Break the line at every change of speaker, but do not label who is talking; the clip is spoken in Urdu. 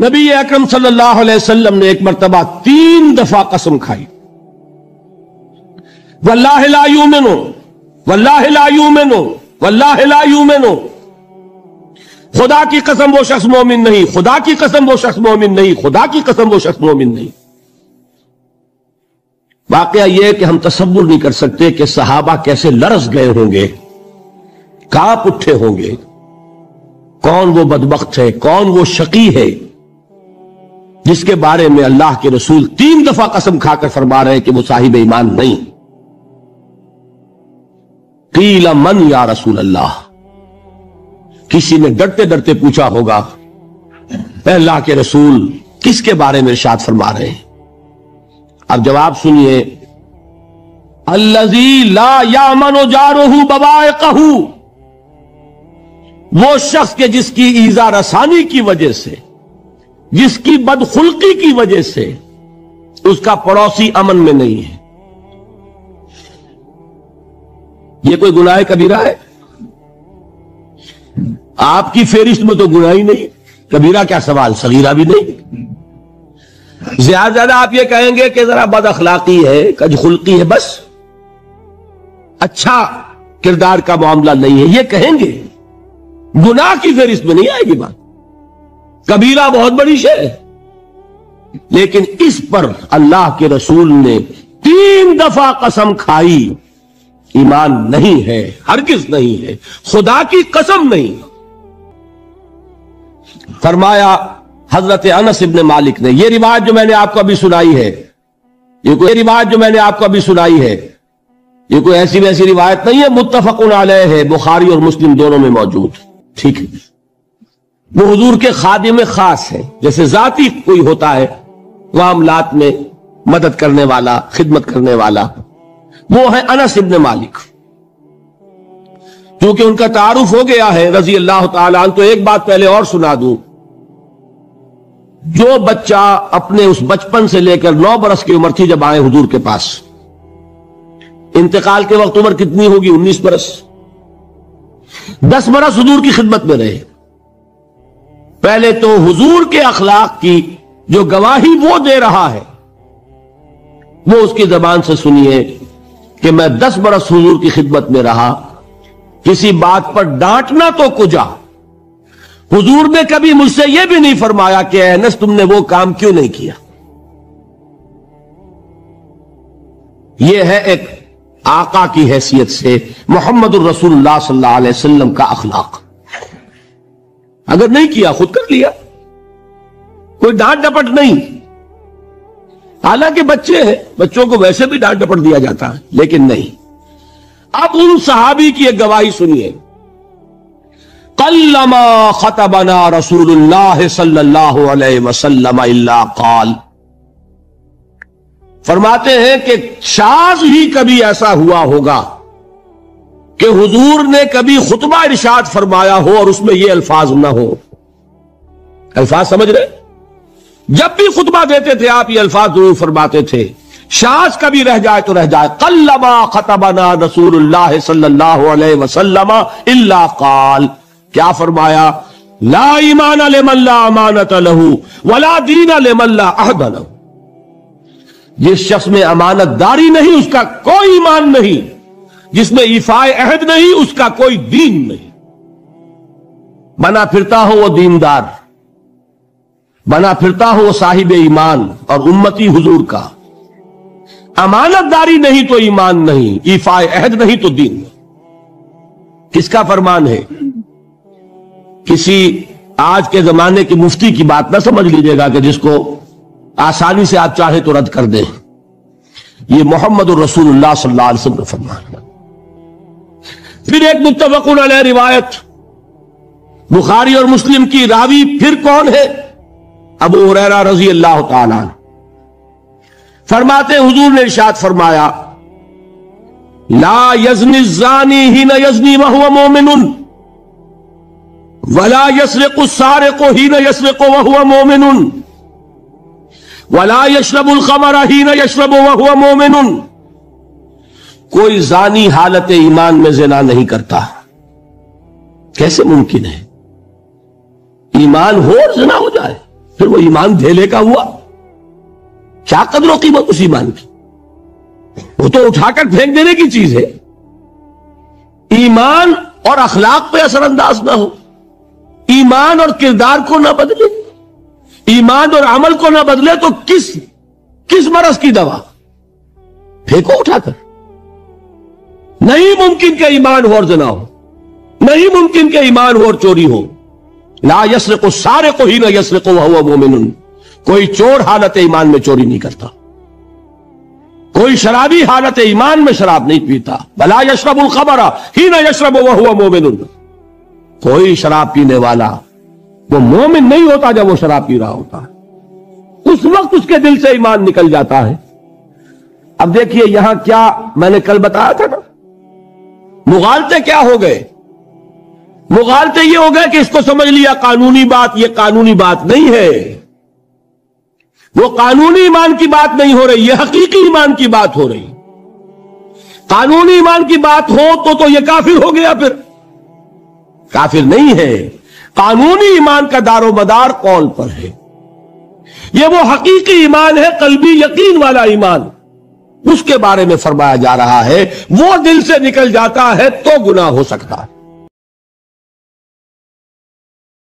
نبی اکرم صلی اللہ علیہ وسلم نے ایک مرتبہ 3 دفعہ قسم کھائی، واللہ لا یؤمنو، واللہ لا یؤمنو، واللہ لا یؤمنو، خدا کی قسم وہ شخص مومن نہیں، خدا کی قسم وہ شخص مومن نہیں، خدا کی قسم وہ شخص مومن نہیں۔ واقعہ یہ ہے کہ ہم تصور نہیں کر سکتے کہ صحابہ کیسے لرز گئے ہوں گے، کانپ اٹھے ہوں گے، کون وہ بدبخت ہے، کون وہ شقی ہے جس کے بارے میں اللہ کے رسول 3 دفعہ قسم کھا کر فرما رہے ہیں کہ وہ صاحب ایمان نہیں۔ قیل من یا رسول اللہ، کسی نے ڈرتے ڈرتے پوچھا ہوگا اے اللہ کے رسول کس کے بارے میں ارشاد فرما رہے ہیں؟ اب جواب سنیے، الذی لا یامن جارہ بوائقہ، وہ شخص کے جس کی ایذا رسانی کی وجہ سے، جس کی بدخلقی کی وجہ سے اس کا پڑوسی امن میں نہیں ہے۔ یہ کوئی گناہ کبیرہ ہے؟ آپ کی فہرست میں تو گناہ ہی نہیں، کبیرہ کیا سوال، صغیرہ بھی نہیں۔ زیادہ زیادہ آپ یہ کہیں گے کہ ذرا بد اخلاقی ہے، کج خلقی ہے، بس اچھا کردار کا معاملہ نہیں ہے، یہ کہیں گے، گناہ کی فہرست میں نہیں آئے گی بات۔ کبیرہ بہت بڑی شے ہے، لیکن اس پر اللہ کے رسول نے 3 دفعہ قسم کھائی، ایمان نہیں ہے، ہرگز نہیں ہے، خدا کی قسم نہیں۔ فرمایا حضرت انس ابن مالک نے، یہ روایت جو میں نے آپ کو ابھی سنائی ہے، یہ کوئی ایسی ویسی روایت نہیں ہے، متفق علیہ ہے، بخاری اور مسلم دونوں میں موجود، ٹھیک ہے۔ وہ حضور کے خادم خاص ہے، جیسے ذاتی کوئی ہوتا ہے معاملات میں مدد کرنے والا، خدمت کرنے والا، وہ ہے انس ابن مالک۔ کیونکہ ان کا تعارف ہو گیا ہے رضی اللہ تعالیٰ عنہ، تو ایک بات پہلے اور سنا دوں، جو بچہ اپنے اس بچپن سے لے کر 9 برس کی عمر تھی جب آئے حضور کے پاس، انتقال کے وقت عمر کتنی ہوگی؟ 19 برس، 10 برس حضور کی خدمت میں رہے۔ پہلے تو حضور کے اخلاق کی جو گواہی وہ دے رہا ہے وہ اس کی زبان سے سنیے کہ میں 10 برس حضور کی خدمت میں رہا، کسی بات پر ڈانٹنا تو کجا، حضور نے کبھی مجھ سے یہ بھی نہیں فرمایا کہ اے انس تم نے وہ کام کیوں نہیں کیا۔ یہ ہے ایک آقا کی حیثیت سے محمد الرسول اللہ صلی اللہ علیہ وسلم کا اخلاق۔ اگر نہیں کیا خود کر لیا، کوئی ڈانٹ ڈپٹ نہیں، حالانکہ بچے ہیں، بچوں کو ویسے بھی ڈانٹ ڈپٹ دیا جاتا ہے، لیکن نہیں۔ اب ان صحابی کی ایک گواہی سنیے، قلما خطبنا رسول اللہ صلی اللہ علیہ وسلم الا قال، فرماتے ہیں کہ شاذ ہی کبھی ایسا ہوا ہوگا کہ حضور نے کبھی خطبہ ارشاد فرمایا ہو اور اس میں یہ الفاظ نہ ہو۔ الفاظ سمجھ رہے؟ جب بھی خطبہ دیتے تھے آپ یہ الفاظ ضرور فرماتے تھے، شاذ کبھی رہ جائے تو رہ جائے، قلما خطبنا رسول اللہ صلی اللہ علیہ وسلم الا قال، کیا فرمایا؟ لا ایمان لمن لا امانت لہ ولا دین لمن لا عہد لہ، جس شخص میں امانت داری نہیں اس کا کوئی ایمان نہیں، جس میں ایفائے عہد نہیں اس کا کوئی دین نہیں۔ بنا پھرتا ہو وہ دیندار، بنا پھرتا ہو وہ صاحب ایمان اور امتی حضور کا، امانت داری نہیں تو ایمان نہیں، ایفائے عہد نہیں تو دین نہیں۔ کس کا فرمان ہے؟ کسی آج کے زمانے کی مفتی کی بات نہ سمجھ لیجیے گا کہ جس کو آسانی سے آپ چاہے تو رد کر دیں، یہ محمد الرسول اللہ صلی اللہ علیہ وسلم نے فرمایا۔ پھر ایک متفق علیہ روایت بخاری اور مسلم کی، راوی پھر کون ہے؟ ابو ہریرہ رضی اللہ تعالیٰ عنہ، فرماتے حضور نے ارشاد فرمایا لا یزنی الزانی حین یزنی وہو مومن ولا یسرق السارق حین یسرق وہو مومن ولا یشرب الخمر حین یشرب وہو مومن، کوئی زانی حالت ایمان میں زنا نہیں کرتا۔ کیسے ممکن ہے؟ ایمان ہو اور زنا ہو جائے؟ پھر وہ ایمان دھیلے کا ہوا؟ کیا قدر و قیمت اس ایمان کی؟ وہ تو اٹھا کر پھینک دینے کی چیز ہے۔ ایمان اور اخلاق پہ اثر انداز نہ ہو، ایمان اور کردار کو نہ بدلے، ایمان اور عمل کو نہ بدلے تو کس مرض کی دوا؟ پھینکو اٹھا کر۔ نہیں ممکن کہ ایمان ہو اور زنا ہو، نہیں ممکن کہ ایمان ہو اور چوری ہو۔ لا یسرق السارق حین یسرق وہو مؤمن، کوئی چور حالت ایمان میں چوری نہیں کرتا، کوئی شرابی حالت ایمان میں شراب نہیں پیتا۔ ولا یشرب الخمر حین یشرب وہو مؤمن، کوئی شراب پینے والا وہ مومن نہیں ہوتا جب وہ شراب پی رہا ہوتا ہے، اس وقت اس کے دل سے ایمان نکل جاتا ہے۔ اب دیکھیے یہاں کیا میں نے کل بتایا تھا نا، مغالطے کیا ہو گئے؟ مغالطے یہ ہو گئے کہ اس کو سمجھ لیا قانونی بات، یہ قانونی بات نہیں ہے، وہ قانونی ایمان کی بات نہیں ہو رہی، یہ حقیقی ایمان کی بات ہو رہی۔ قانونی ایمان کی بات ہو تو یہ کافر ہو گیا، پھر کافر نہیں ہے۔ قانونی ایمان کا دار و مدار قول پر ہے، یہ وہ حقیقی ایمان ہے، قلبی یقین والا ایمان، اس کے بارے میں فرمایا جا رہا ہے۔ وہ دل سے نکل جاتا ہے تو گناہ ہو سکتا ہے۔